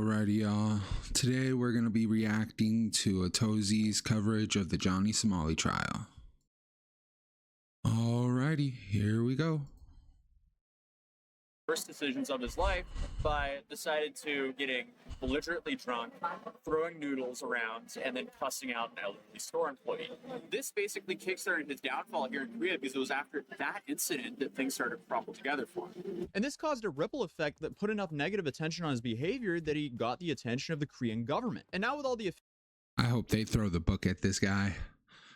Alrighty, y'all. Today we're going to be reacting to Atozy's coverage of the Johnny Somali Trial. Alrighty, here we go. First decisions of his life by decided to getting belligerently drunk, throwing noodles around, and then cussing out an elderly store employee. This basically kickstarted his downfall here in Korea because it was after that incident that things started to crumble together for him. And this caused a ripple effect that put enough negative attention on his behavior that he got the attention of the Korean government. And now with all the I hope they throw the book at this guy.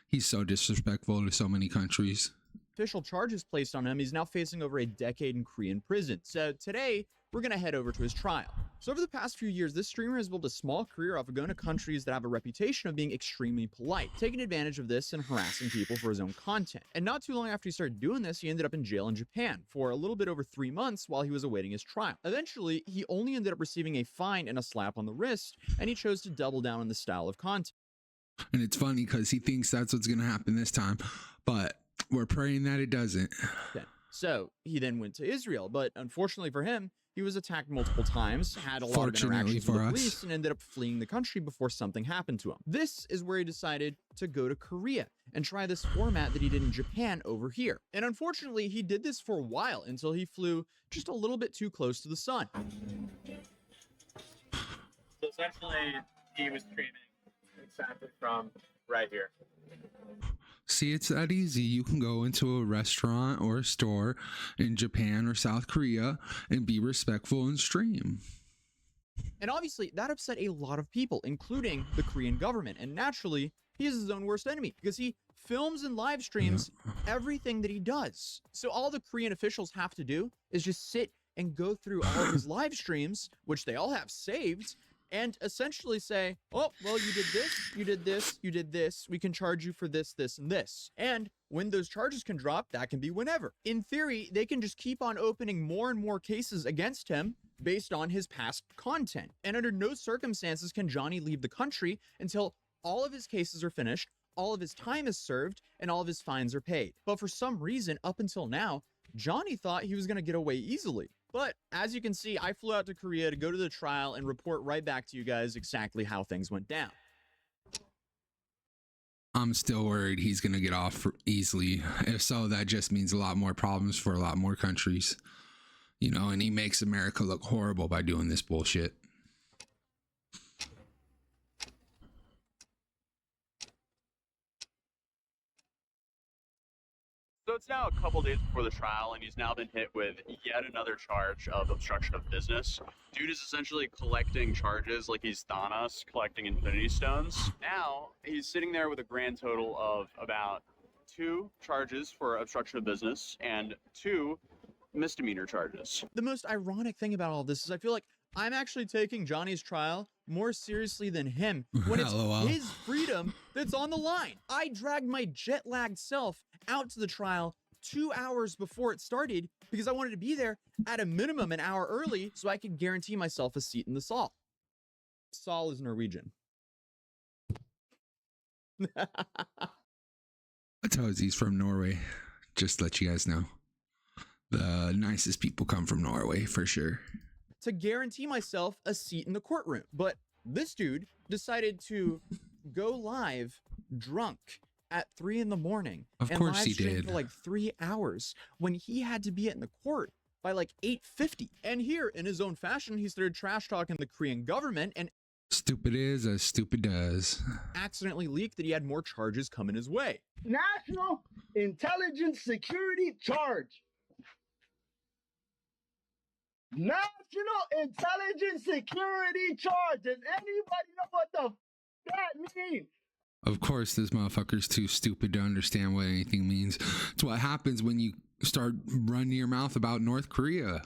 He's so disrespectful to so many countries. Official charges placed on him, he's now facing over a decade in Korean prison. So today, we're going to head over to his trial. So over the past few years, this streamer has built a small career off of going to countries that have a reputation of being extremely polite, taking advantage of this and harassing people for his own content. And not too long after he started doing this, he ended up in jail in Japan for a little bit over 3 months while he was awaiting his trial. Eventually, he only ended up receiving a fine and a slap on the wrist, and he chose to double down on the style of content. And it's funny because he thinks that's what's going to happen this time, but we're praying that it doesn't. So he then went to Israel, but unfortunately for him, he was attacked multiple times, had a lot of interactions with the police, and ended up fleeing the country before something happened to him. This is where he decided to go to Korea and try this format that he did in Japan over here. And unfortunately, he did this for a while until he flew just a little bit too close to the sun. So essentially, he was streaming exactly from right here. See, it's that easy. You can go into a restaurant or a store in Japan or South Korea and be respectful and stream. And obviously, that upset a lot of people, including the Korean government. And naturally, he is his own worst enemy because he films and live streams everything that he does. So all the Korean officials have to do is just sit and go through all of his live streams, which they all have saved, and essentially say, oh, well, you did this, you did this, you did this. We can charge you for this, this, and this. And when those charges can drop, that can be whenever. In theory, they can just keep on opening more and more cases against him based on his past content. And under no circumstances can Johnny leave the country until all of his cases are finished, all of his time is served, and all of his fines are paid. But for some reason, up until now, Johnny thought he was going to get away easily. But as you can see, I flew out to Korea to go to the trial and report right back to you guys exactly how things went down. I'm still worried he's going to get off easily. If so, that just means a lot more problems for a lot more countries. You know, and he makes America look horrible by doing this bullshit. So it's now a couple days before the trial, and he's now been hit with yet another charge of obstruction of business. Dude is essentially collecting charges like he's Thanos collecting Infinity Stones. Now he's sitting there with a grand total of about 2 charges for obstruction of business and 2 misdemeanor charges. The most ironic thing about all this is I feel like I'm actually taking Johnny's trial more seriously than him when it's his freedom that's on the line. I dragged my jet-lagged self out to the trial 2 hours before it started because I wanted to be there at a minimum an hour early so I could guarantee myself a seat in the Saal. Saal is Norwegian. Atozy's from Norway. Just to let you guys know. The nicest people come from Norway for sure. To guarantee myself a seat in the courtroom. But this dude decided to go live drunk at 3 in the morning. Of and course live he stream did. For like 3 hours when he had to be in the court by like 8:50. And here, in his own fashion, he started trash talking the Korean government and stupid is as stupid does. Accidentally leaked that he had more charges coming his way. National Intelligence Security Charge. National Intelligence Security Charge. Does anybody know what the that means? Of course, this motherfucker's too stupid to understand what anything means. It's what happens when you start running your mouth about North Korea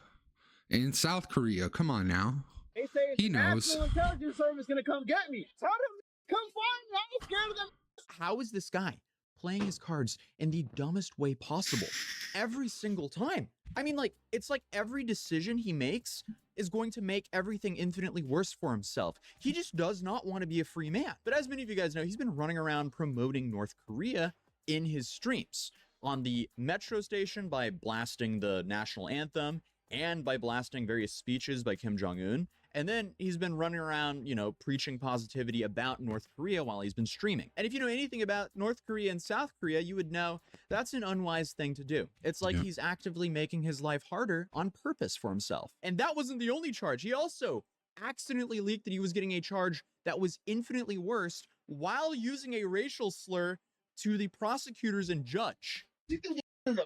and South Korea. Come on now. They say He knows. National Intelligence Service gonna come get me. Tell them come find me. I ain't scared of them. How is this guy playing his cards in the dumbest way possible every single time? I mean, like, it's like every decision he makes is going to make everything infinitely worse for himself. He just does not want to be a free man. But as many of you guys know, he's been running around promoting North Korea in his streams on the metro station by blasting the national anthem and by blasting various speeches by Kim Jong-un. And then he's been running around, preaching positivity about North Korea while he's been streaming. And if you know anything about North Korea and South Korea, you would know that's an unwise thing to do. It's like he's actively making his life harder on purpose for himself. And that wasn't the only charge. He also accidentally leaked that he was getting a charge that was infinitely worse while using a racial slur to the prosecutors and judge. You think this is a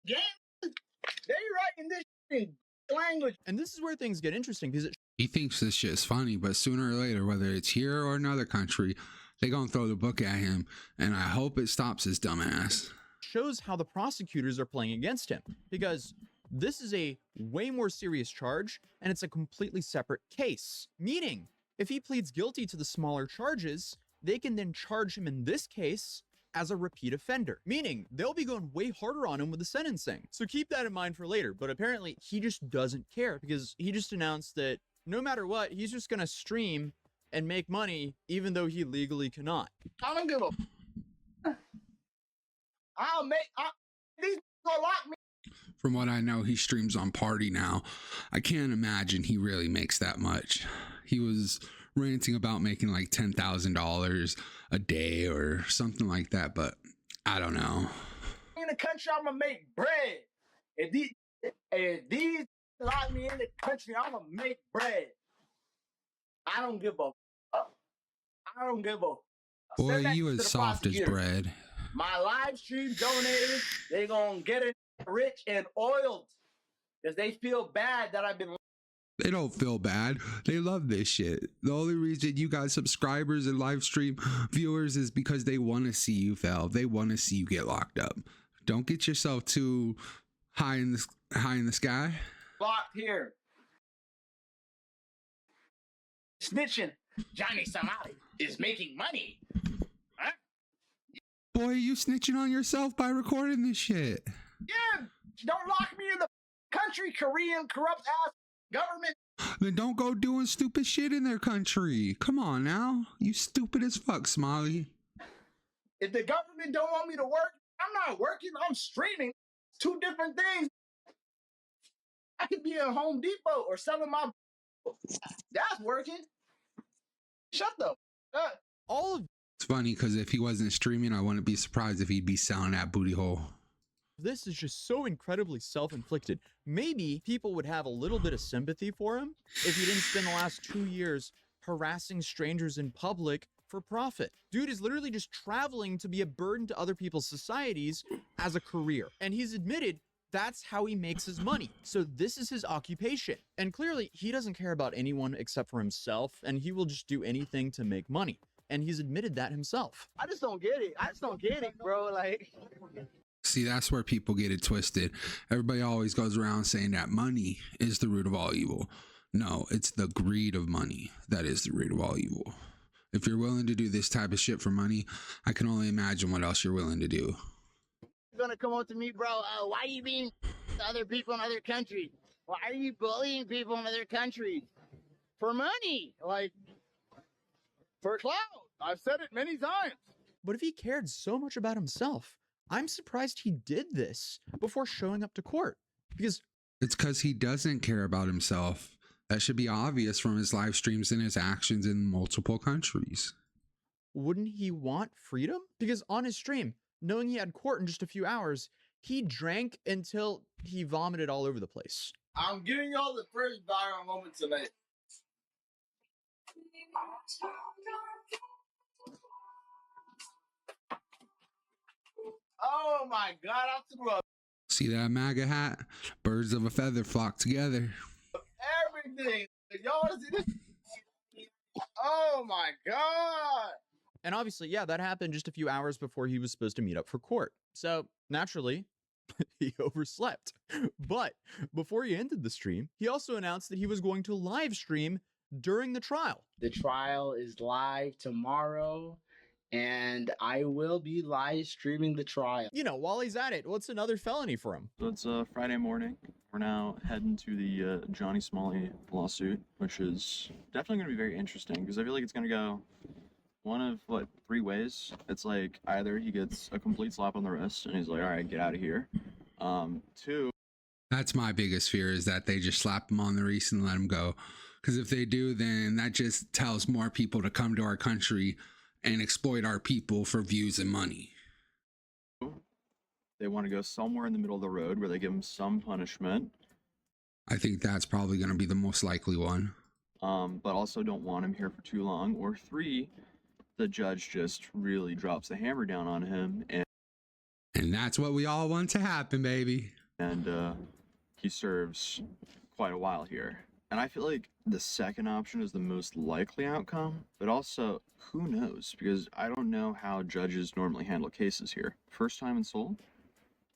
game? They writing this in language. And this is where things get interesting because he thinks this shit is funny, but sooner or later, whether it's here or another country, they gonna throw the book at him, and I hope it stops his dumb ass. Shows how the prosecutors are playing against him, because this is a way more serious charge and it's a completely separate case. Meaning, if he pleads guilty to the smaller charges, they can then charge him in this case as a repeat offender, meaning they'll be going way harder on him with the sentencing. So keep that in mind for later. But apparently he just doesn't care, because he just announced that no matter what, he's just gonna stream and make money even though he legally cannot. I don't give a. These gonna lock me. From what I know, he streams on Party now. I can't imagine he really makes that much. He was ranting about making like $10,000 a day or something like that, but I don't know. In the country, I'm gonna make bread. If these lock me in the country, I'm gonna make bread. I don't give a. I don't give a. Boy, you as soft as bread. My live stream donators, they gonna get it rich and oiled because they feel bad that I've been. They don't feel bad. They love this shit. The only reason you got subscribers and live stream viewers is because they want to see you fail. They want to see you get locked up. Don't get yourself too high in the sky. Locked here. Snitching. Johnny Somali is making money. Huh? Boy, you snitching on yourself by recording this shit. Yeah, don't lock me in the country, Korean corrupt ass government. Then don't go doing stupid shit in their country. Come on now. You stupid as fuck, Smiley. If the government don't want me to work, I'm not working. I'm streaming. Two different things. I could be at Home Depot or selling my. That's working. Shut the up. All of It's funny because if he wasn't streaming, I wouldn't be surprised if he'd be selling that booty hole. this is just so incredibly self-inflicted. Maybe people would have a little bit of sympathy for him if he didn't spend the last 2 years harassing strangers in public for profit. Dude is literally just traveling to be a burden to other people's societies as a career. And he's admitted that's how he makes his money. So this is his occupation. And clearly he doesn't care about anyone except for himself, and he will just do anything to make money. And he's admitted that himself. I just don't get it. I just don't get it, bro. Like, see, that's where people get it twisted. Everybody always goes around saying that money is the root of all evil. No, it's the greed of money that is the root of all evil. If you're willing to do this type of shit for money, I can only imagine what else you're willing to do. you're gonna come up to me, bro. Why are you being other people in other countries? Why are you bullying people in other countries? For money, like for clout. I've said it many times. But if he cared so much about himself, I'm surprised he did this before showing up to court. Because it's because he doesn't care about himself. That should be obvious from his live streams and his actions in multiple countries. wouldn't he want freedom? Because on his stream, knowing he had court in just a few hours, he drank until he vomited all over the place. I'm giving y'all the first viral moment tonight. Oh my God, I threw up See that MAGA hat? Birds of a feather flock together. everything. Y'all see this? Oh my God. And obviously, yeah, that happened just a few hours before he was supposed to meet up for court. So naturally, he overslept. But before he ended the stream, he also announced that he was going to live stream during the trial. The trial is live tomorrow, and I will be live streaming the trial. You know, while he's at it, what's another felony for him? So it's Friday morning. We're now heading to the Johnny Somali lawsuit, which is definitely going to be very interesting because I feel like it's going to go one of, what, 3 ways. It's like either he gets a complete slap on the wrist and he's like, all right, get out of here. 2. That's my biggest fear, is that they just slap them on the wrist and let them go. Because if they do, then that just tells more people to come to our country and exploit our people for views and money. They want to go somewhere in the middle of the road where they give him some punishment, I think that's probably going to be the most likely one. but also don't want him here for too long. Or 3, the judge just really drops the hammer down on him, And that's what we all want to happen, baby. and he serves quite a while here. And I feel like the second option is the most likely outcome, but also, who knows? Because I don't know how judges normally handle cases here. First time in Seoul,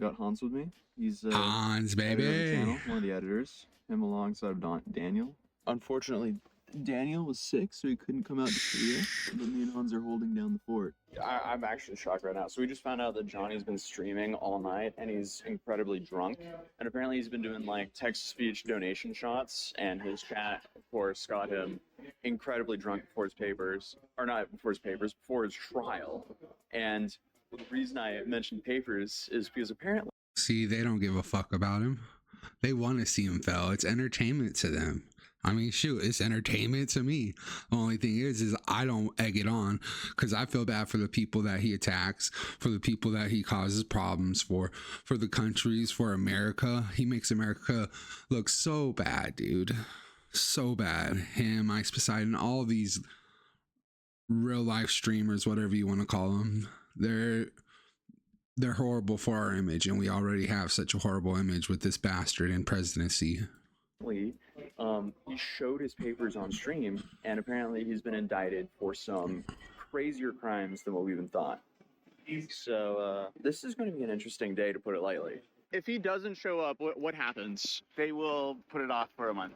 got Hans with me. He's Hans, editor of the baby. channel, one of the editors. Him alongside of Daniel. Unfortunately, Daniel was sick, so he couldn't come out to Korea. But me and Hans are holding down the fort. I'm actually shocked right now. So we just found out that Johnny's been streaming all night, and he's incredibly drunk. And apparently he's been doing like text-to-speech donation shots, and his chat, of course, got him incredibly drunk before his papers. Or not before his papers, before his trial. And the reason I mentioned papers is because apparently... See, they don't give a fuck about him. They want to see him fail. It's entertainment to them. I mean, shoot, it's entertainment to me. The only thing is I don't egg it on, because I feel bad for the people that he attacks, for the people that he causes problems for the countries, for America. He makes America look so bad, dude. So bad. Him, Ice Poseidon, all these real life streamers, whatever you want to call them. They're horrible for our image, and we already have such a horrible image with this bastard in presidency. He showed his papers on stream, and apparently he's been indicted for some crazier crimes than what we even thought. So this is going to be an interesting day, to put it lightly. If he doesn't show up, what happens? They will put it off for a month.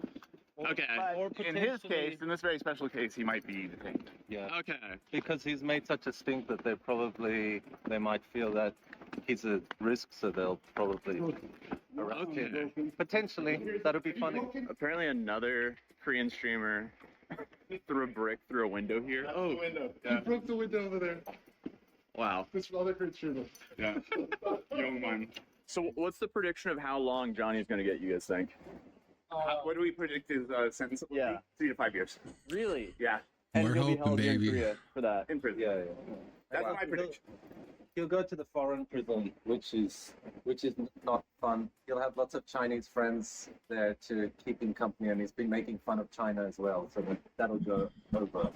Okay. Or In his potentially- case, in this very special case, he might be detained. yeah, Okay. because he's made such a stink that they might feel that he's a risk, so they'll probably arrest him. Okay. Potentially, that would be funny. Apparently another Korean streamer threw a brick through a window here. Oh, window. Yeah. He broke the window over there. Wow. This other Korean streamer. Yeah. Young one. So what's the prediction of how long Johnny's going to get, you guys think? What do we predict his sentence will be? Yeah. 3 to 5 years. Really? Yeah. And We're he'll be hoping, held here in baby. Korea for that. In prison. Yeah, yeah. That's Wow. my prediction. He'll go to the foreign prison, which is not fun. He'll have lots of Chinese friends there to keep him company, and he's been making fun of China as well, so that'll go over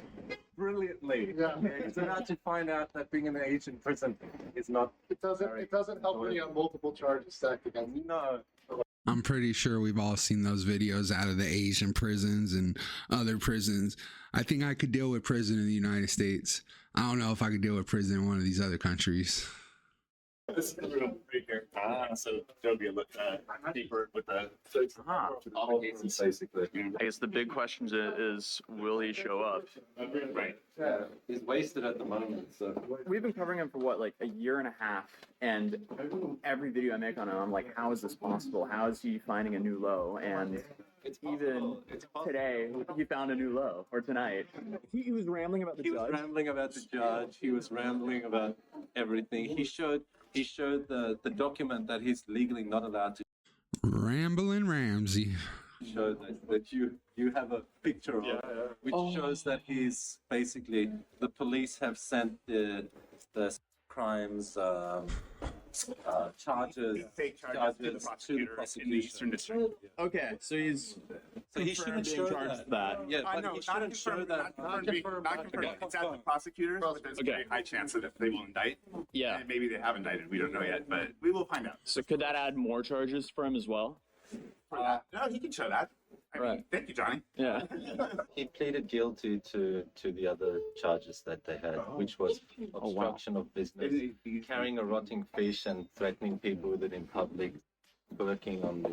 brilliantly. Yeah. He's about to find out that being in an Asian prison is not. It doesn't help when you have multiple charges stacked against you. No. I'm pretty sure we've all seen those videos out of the Asian prisons and other prisons. I think I could deal with prison in the United States. I don't know if I could deal with prison in one of these other countries. This is the real right here. So there'll be a look deeper with the all the cases. Basically. I guess the big question is will he show up? Right. Yeah, he's wasted at the moment, so. We've been covering him for what, like a year and a half, and every video I make on him, I'm like, how is this possible? How is he finding a new low? And even today, he found a new low, or tonight. He was rambling about the He was judge. rambling about the judge. He was rambling about everything. He showed the document that he's legally not allowed to Ramblin' Ramsey. show that you have a picture of, which shows that he's basically the police have sent the crimes charges Fake charges to the prosecutor in the Eastern District. Okay, so he's So he shouldn't being show charged that. that. Yeah, I but know, he not shouldn't show confirmed, that. not confirmed. It's at the prosecutors, but there's a Okay. very high chance that they will indict. Yeah. And maybe they have indicted. We don't know yet, but we will find out. So could that add more charges for him as well? No, he can show that. I mean, Right. thank you, Johnny. Yeah. He pleaded guilty to the other charges that they had, which was obstruction of business, carrying a rotting fish and threatening people with it in public, working on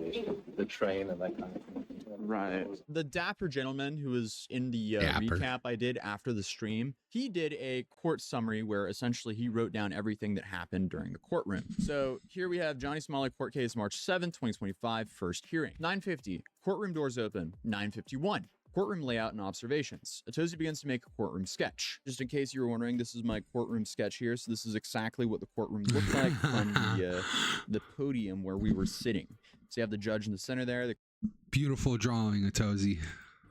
the train and that kind of thing. Right. The dapper gentleman who was in the Dapper. recap I did after the stream, he did a court summary where essentially he wrote down everything that happened during the courtroom. So here we have Johnny Somali court case, March 7th, 2025, first hearing. 9:50, courtroom doors open. 9:51. Courtroom layout and observations. Atozy begins to make a courtroom sketch. Just in case you were wondering, this is my courtroom sketch here. So this is exactly what the courtroom looked like from the podium where we were sitting. So you have the judge in the center there, the Beautiful drawing, Atozy.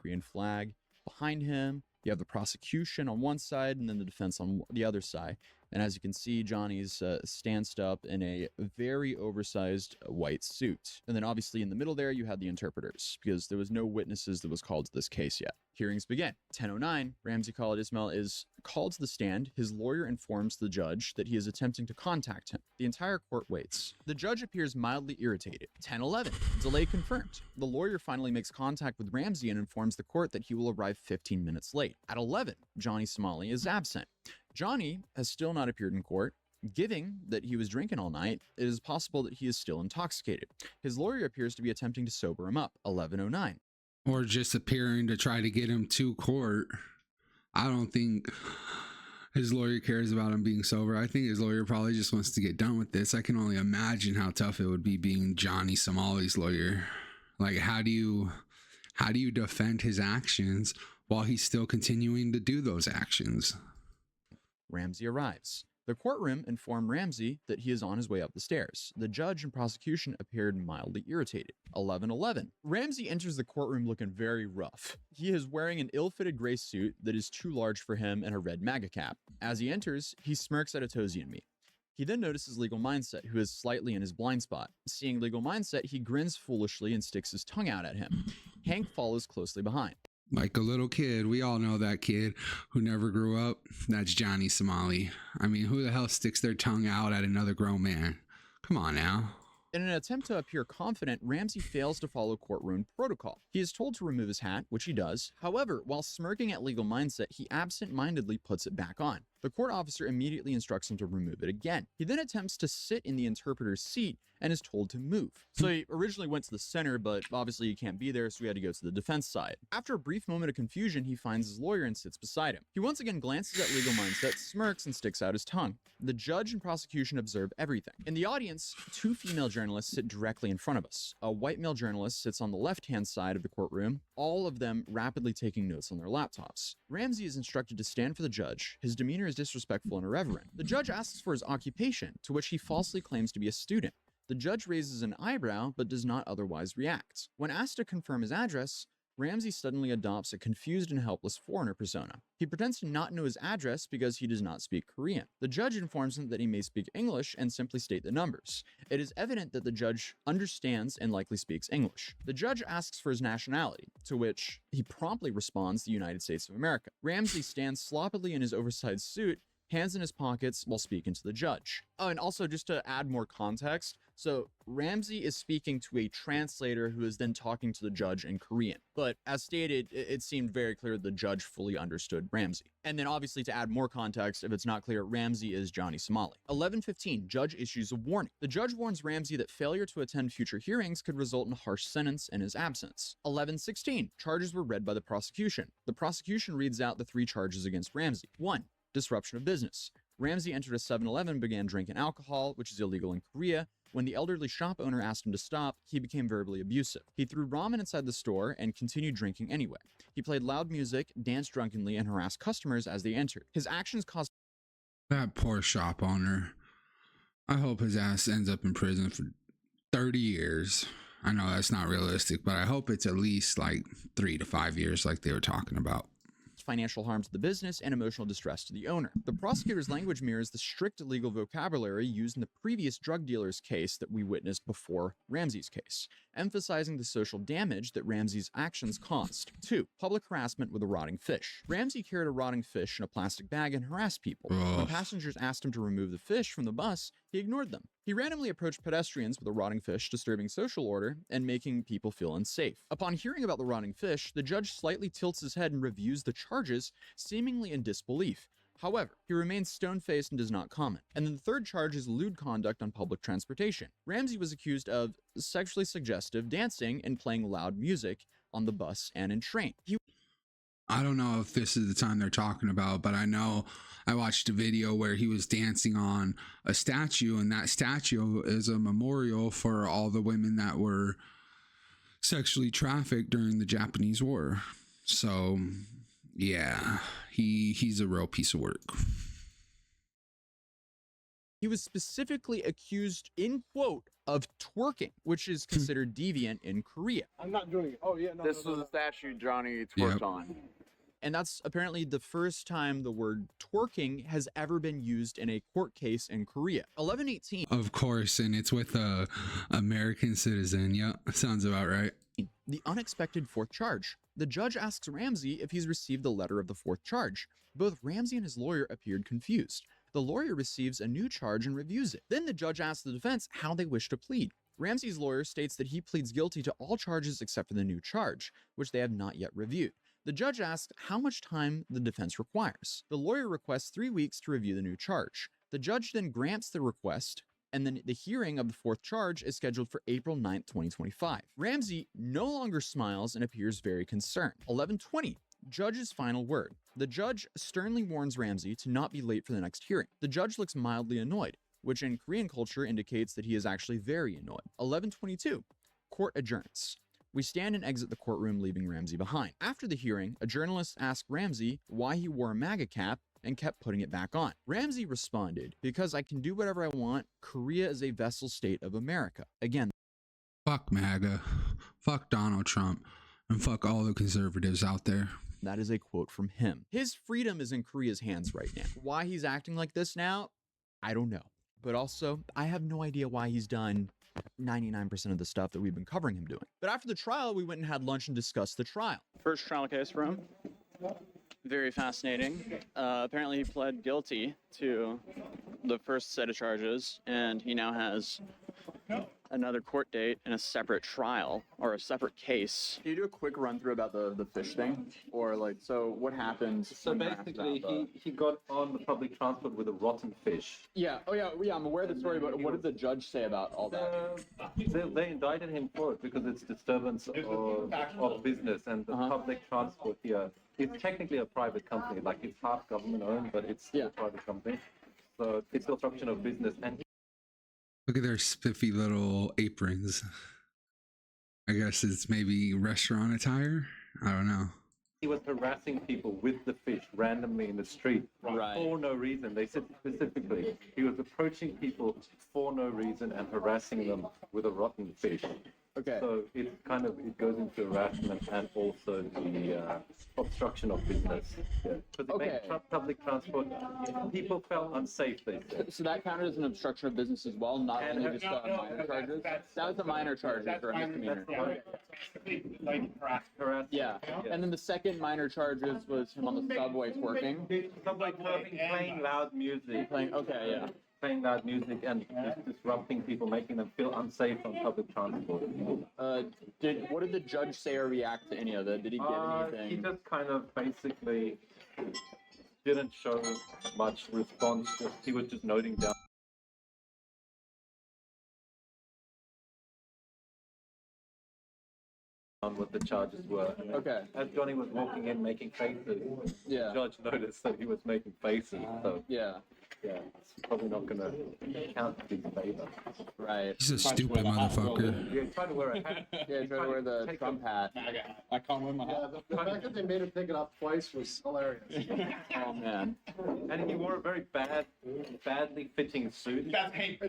Korean flag behind him. You have the prosecution on one side and then the defense on the other side. And as you can see, Johnny's stanced up in a very oversized white suit. And then obviously in the middle there, you had the interpreters because there was no witnesses that was called to this case yet. Hearings begin. 10:09, Ramsey Khalid Ismail is called to the stand. His lawyer informs the judge that he is attempting to contact him. The entire court waits. The judge appears mildly irritated. 10:11, delay confirmed. The lawyer finally makes contact with Ramsey and informs the court that he will arrive 15 minutes late. At 11, Johnny Somali is absent. Johnny has still not appeared in court. Given that he was drinking all night, it is possible that he is still intoxicated. His lawyer appears to be attempting to sober him up. 11:09. Or just appearing to try to get him to court. I don't think his lawyer cares about him being sober. I think his lawyer probably just wants to get done with this. I can only imagine how tough it would be being Johnny Somali's lawyer. Like, how do you defend his actions while he's still continuing to do those actions? Ramsey arrives. The courtroom informed Ramsey that he is on his way up the stairs. The judge and prosecution appeared mildly irritated. 11:11. Ramsey enters the courtroom looking very rough. He is wearing an ill-fitted gray suit that is too large for him and a red MAGA cap. As he enters, he smirks at Atozy and me. He then notices Legal Mindset, who is slightly in his blind spot. Seeing Legal Mindset, he grins foolishly and sticks his tongue out at him. Hank follows closely behind. Like a little kid. We all know that kid who never grew up. That's Johnny Somali. I mean, who the hell sticks their tongue out at another grown man? Come on now. In an attempt to appear confident, Ramsey fails to follow courtroom protocol. He is told to remove his hat, which he does. However, while smirking at Legal Mindset, he absent-mindedly puts it back on. The court officer immediately instructs him to remove it again. He then attempts to sit in the interpreter's seat and is told to move. So he originally went to the center, but obviously he can't be there, so he had to go to the defense side. After a brief moment of confusion, he finds his lawyer and sits beside him. He once again glances at Legal Mindset, smirks, and sticks out his tongue. The judge and prosecution observe everything. In the audience, two female journalists sit directly in front of us. A white male journalist sits on the left-hand side of the courtroom, all of them rapidly taking notes on their laptops. Ramsey is instructed to stand for the judge. His demeanor is disrespectful and irreverent. The judge asks for his occupation, to which he falsely claims to be a student. The judge raises an eyebrow, but does not otherwise react. When asked to confirm his address, Ramsey suddenly adopts a confused and helpless foreigner persona. He pretends to not know his address because he does not speak Korean. The judge informs him that he may speak English and simply state the numbers. It is evident that the judge understands and likely speaks English. The judge asks for his nationality, to which he promptly responds the United States of America. Ramsey stands sloppily in his oversized suit, hands in his pockets while speaking to the judge. Oh, and also just to add more context, so Ramsey is speaking to a translator who is then talking to the judge in Korean. But as stated, it seemed very clear the judge fully understood Ramsey. And then obviously to add more context, if it's not clear, Ramsey is Johnny Somali. 11:15, judge issues a warning. The judge warns Ramsey that failure to attend future hearings could result in a harsh sentence in his absence. 11:16, charges were read by the prosecution. The prosecution reads out the 3 charges against Ramsey. 1. Disruption of business. Ramsey entered a 7-Eleven, began drinking alcohol, which is illegal in Korea. When the elderly shop owner asked him to stop, he became verbally abusive. He threw ramen inside the store and continued drinking anyway. He played loud music, danced drunkenly, and harassed customers as they entered. His actions caused... That poor shop owner. I hope his ass ends up in prison for 30 years. I know that's not realistic, but I hope it's at least like 3 to 5 years like they were talking about. Financial harm to the business and emotional distress to the owner. The prosecutor's language mirrors the strict legal vocabulary used in the previous drug dealer's case that we witnessed before Ramsey's case, emphasizing the social damage that Ramsey's actions caused. 2. Public harassment with a rotting fish. Ramsey carried a rotting fish in a plastic bag and harassed people. When passengers asked him to remove the fish from the bus, he ignored them. He randomly approached pedestrians with a rotting fish, disturbing social order and making people feel unsafe. Upon hearing about the rotting fish, the judge slightly tilts his head and reviews the charges, seemingly in disbelief. However, he remains stone-faced and does not comment. And then the 3rd charge is lewd conduct on public transportation. Ramsey was accused of sexually suggestive dancing and playing loud music on the bus and in train. I don't know if this is the time they're talking about, but I know I watched a video where he was dancing on a statue, and that statue is a memorial for all the women that were sexually trafficked during the Japanese War. So yeah, he's a real piece of work. He was specifically accused, in quote, of twerking, which is considered deviant in Korea. I'm not doing it. Oh, yeah, no. This was a statue Johnny Yep. twerked on. And that's apparently the first time the word twerking has ever been used in a court case in Korea. 1118. Of course, and it's with a American citizen. Yep, sounds about right. The unexpected fourth charge. The judge asks Ramsey if he's received the letter of the fourth charge. Both Ramsey and his lawyer appeared confused. The lawyer receives a new charge and reviews it. Then the judge asks the defense how they wish to plead. Ramsey's lawyer states that he pleads guilty to all charges except for the new charge, which they have not yet reviewed. The judge asks how much time the defense requires. The lawyer requests 3 weeks to review the new charge. The judge then grants the request, and then the hearing of the fourth charge is scheduled for April 9th, 2025. Ramsey no longer smiles and appears very concerned. 1120. Judge's final word. The judge sternly warns Ramsey to not be late for the next hearing. The judge looks mildly annoyed, which in Korean culture indicates that he is actually very annoyed. 1122. Court adjourns. We stand and exit the courtroom, leaving Ramsey behind. After the hearing, a journalist asked Ramsey why he wore a MAGA cap and kept putting it back on. Ramsey responded, "Because I can do whatever I want. Korea is a vassal state of America." Again, Fuck MAGA, fuck Donald Trump, and fuck all the conservatives out there. that is a quote from him. His freedom is in Korea's hands right now. Why he's acting like this now, I don't know. But also, I have no idea why he's done 99% of the stuff that we've been covering him doing. But after the trial, we went and had lunch and discussed the trial. First trial case for him. Very fascinating. Apparently he pled guilty to the first set of charges, and he now has another court date and a separate trial, or a separate case. Can you do a quick run through about the fish thing? Or like, so what happened? So basically, he got on the public transport with a rotten fish. Yeah, I'm aware of the story, but what did the judge say about all that? They indicted him for it because it's disturbance of business, and the public transport here is technically a private company. Like, it's half government owned, but it's still a private company. So it's obstruction of business. And Look at their spiffy little aprons. I guess it's maybe restaurant attire. I don't know. he was harassing people with the fish randomly in the street for no reason. They said specifically he was approaching people for no reason and harassing them with a rotten fish. Okay. So it kind of, it goes into harassment and also the obstruction of business. Because public transport, people felt unsafe, they said. So that counted as an obstruction of business as well, not only just minor charges? That was a minor charge for a misdemeanor. Yeah. And then the second minor charges was him on the subway twerking. Subway twerking, playing loud music. Playing loud music and disrupting people, making them feel unsafe on public transport. What did the judge say or react to any of it? Did he give anything? He just kind of basically didn't show much response. He was just noting down on what the charges were. As Johnny was walking in making faces, the judge noticed that he was making faces. So it's probably not going to count in his favor. Right. He's a stupid motherfucker. Yeah, he's trying to wear a hat. Yeah, he's trying to wear the Trump hat. I can't wear my hat. The fact that they made him take it off twice was hilarious. Oh man. And he wore a very badly fitting suit. That's hate.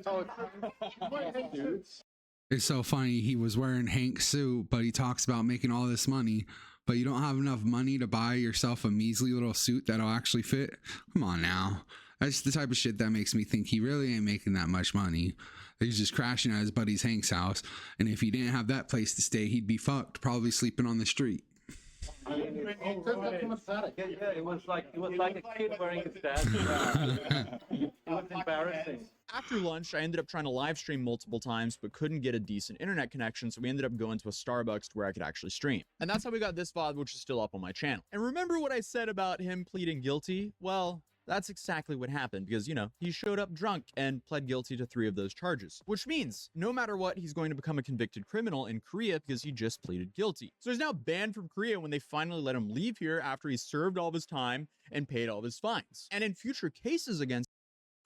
It's so funny. He was wearing Hank's suit, but he talks about making all this money, but you don't have enough money to buy yourself a measly little suit that'll actually fit. Come on now. That's the type of shit that makes me think he really ain't making that much money. He's just crashing at his buddy's Hank's house. And if he didn't have that place to stay, he'd be fucked, probably sleeping on the street. It was like a kid wearing his dad's hat. It was embarrassing. After lunch, I ended up trying to live stream multiple times, but couldn't get a decent internet connection, so we ended up going to a Starbucks to where I could actually stream. And that's how we got this VOD, which is still up on my channel. And remember what I said about him pleading guilty? Well, that's exactly what happened because, you know, he showed up drunk and pled guilty to 3 of those charges, which means no matter what, he's going to become a convicted criminal in Korea because he just pleaded guilty. So he's now banned from Korea when they finally let him leave here after he served all of his time and paid all of his fines. And in future cases against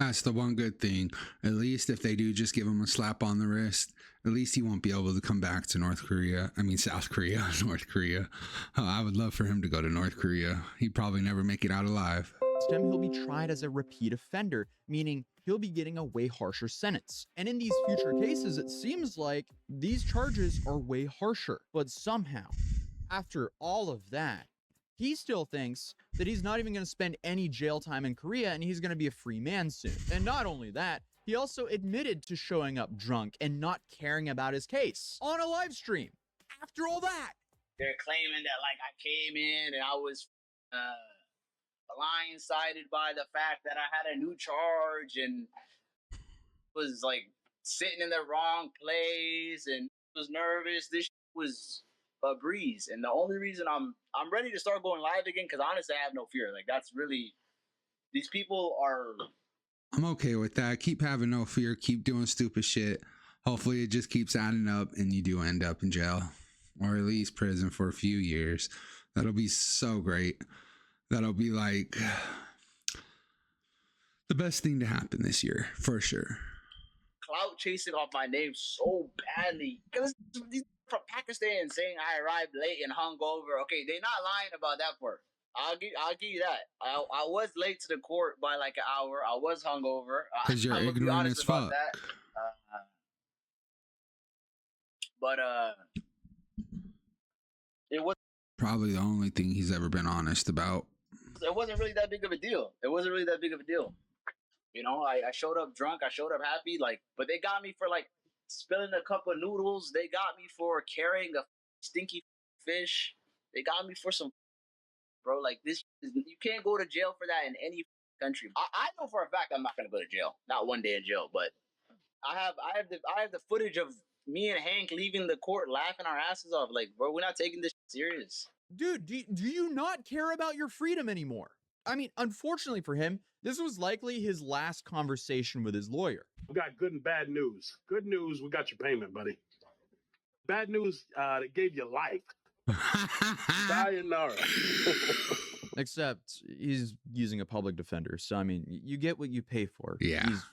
That's the one good thing. At least if they do just give him a slap on the wrist, at least he won't be able to come back to North Korea. I mean, South Korea, North Korea. I would love for him to go to North Korea. He'd probably never make it out alive. him, he'll be tried as a repeat offender, meaning he'll be getting a way harsher sentence. And in these future cases, it seems like these charges are way harsher. But somehow, after all of that, he still thinks that he's not even going to spend any jail time in Korea and he's going to be a free man soon. And not only that, he also admitted to showing up drunk and not caring about his case on a live stream. After all that, They're claiming that like I came in and I was blindsided by the fact that I had a new charge and was like sitting in the wrong place and was nervous. This was a breeze, and the only reason I'm ready to start going live again, because honestly I have no fear. Like that's really, these people are. I'm okay with that. Keep having no fear. Keep doing stupid shit. Hopefully it just keeps adding up and you do end up in jail or at least prison for a few years. That'll be so great. That'll be like the best thing to happen this year for sure. Clout chasing off my name so badly because these from Pakistan saying I arrived late and hungover. Okay, they're not lying about that part. I'll give you that. I was late to the court by like an hour. I was hungover. Because you're ignorant as fuck. But it was probably the only thing he's ever been honest about. It wasn't really that big of a deal. You know, I showed up drunk. I showed up happy. Like, but they got me for like spilling a cup of noodles. They got me for carrying a stinky fish. They got me for some, bro. Like this, you can't go to jail for that in any country. I know for a fact I'm not gonna go to jail. Not one day in jail, but I have the footage of me and Hank leaving the court laughing our asses off. Like, bro, we're not taking this serious. Dude, do you not care about your freedom anymore? I mean, unfortunately for him, this was likely his last conversation with his lawyer. We got good and bad news. Good news, we got your payment, buddy. Bad news, they gave you life. Sayonara. Except he's using a public defender. So, I mean, you get what you pay for. Yeah. He's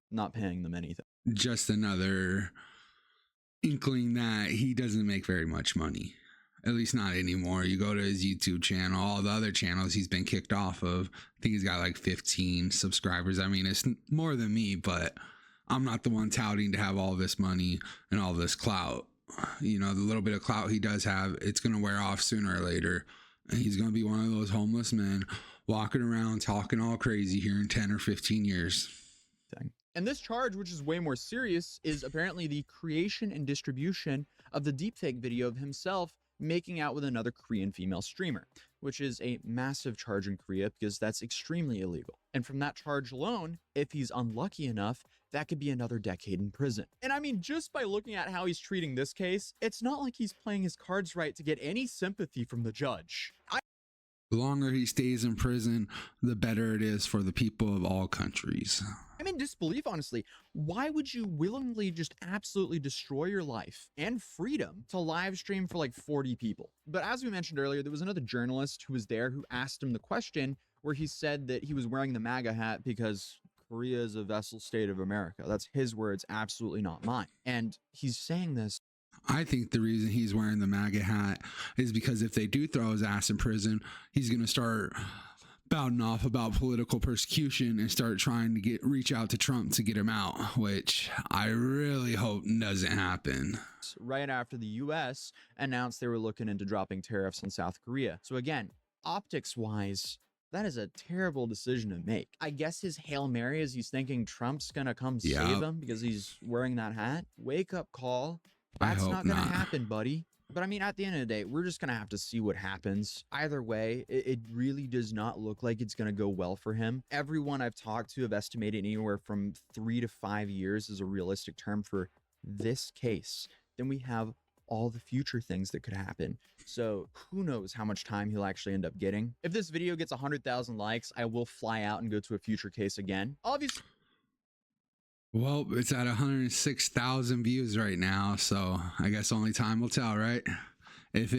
not paying them anything. Just another inkling that he doesn't make very much money. At least not anymore. You go to his YouTube channel, all the other channels he's been kicked off of. I think he's got like 15 subscribers. I mean, it's more than me, but I'm not the one touting to have all this money and all this clout. You know, the little bit of clout he does have, it's going to wear off sooner or later. And he's going to be one of those homeless men walking around talking all crazy here in 10 or 15 years. And this charge, which is way more serious, is apparently the creation and distribution of the deepfake video of himself making out with another Korean female streamer, which is a massive charge in Korea because that's extremely illegal. And from that charge alone, if he's unlucky enough, that could be another decade in prison. And I mean, just by looking at how he's treating this case, it's not like he's playing his cards right to get any sympathy from the judge. The longer he stays in prison, the better it is for the people of all countries. I'm in disbelief, honestly. Why would you willingly just absolutely destroy your life and freedom to live stream for like 40 people? But as we mentioned earlier, there was another journalist who was there who asked him the question where he said that he was wearing the MAGA hat because Korea is a vassal state of America. That's his words, absolutely not mine. And he's saying this. I think the reason he's wearing the MAGA hat is because if they do throw his ass in prison, he's going to start bouting off about political persecution and start trying to reach out to Trump to get him out, which I really hope doesn't happen. Right after the US announced they were looking into dropping tariffs on South Korea. So again, optics-wise, that is a terrible decision to make. I guess his Hail Mary is he's thinking Trump's going to come save him because he's wearing that hat. Wake up call. That's not going to happen, buddy. But I mean, at the end of the day, we're just going to have to see what happens. Either way, it really does not look like it's going to go well for him. Everyone I've talked to have estimated anywhere from 3 to 5 years is a realistic term for this case. Then we have all the future things that could happen. So who knows how much time he'll actually end up getting. If this video gets 100,000 likes, I will fly out and go to a future case again. Obviously. Well, it's at 106,000 views right now, so I guess only time will tell, right? If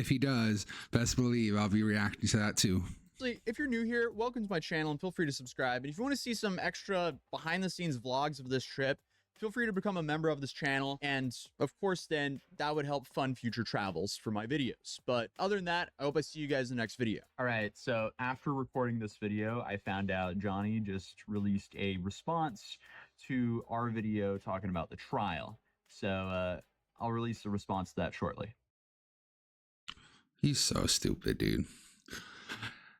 he does, best believe I'll be reacting to that too. lastly, if you're new here, welcome to my channel and feel free to subscribe. And if you want to see some extra behind the scenes vlogs of this trip, feel free to become a member of this channel. And of course, then that would help fund future travels for my videos. But other than that, I hope I see you guys in the next video. All right, so after recording this video, I found out Johnny just released a response to our video talking about the trial. So I'll release the response to that shortly. He's so stupid, dude.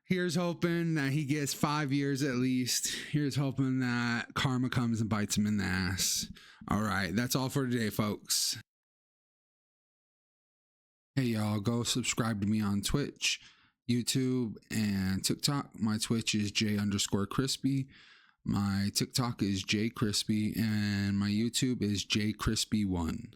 Here's hoping that he gets 5 years at least. Here's hoping that karma comes and bites him in the ass. All right, that's all for today, folks. Hey, y'all, go subscribe to me on Twitch, YouTube, and TikTok. My Twitch is J_Crispy. My TikTok is JCrispy, and my YouTube is JCrispy1.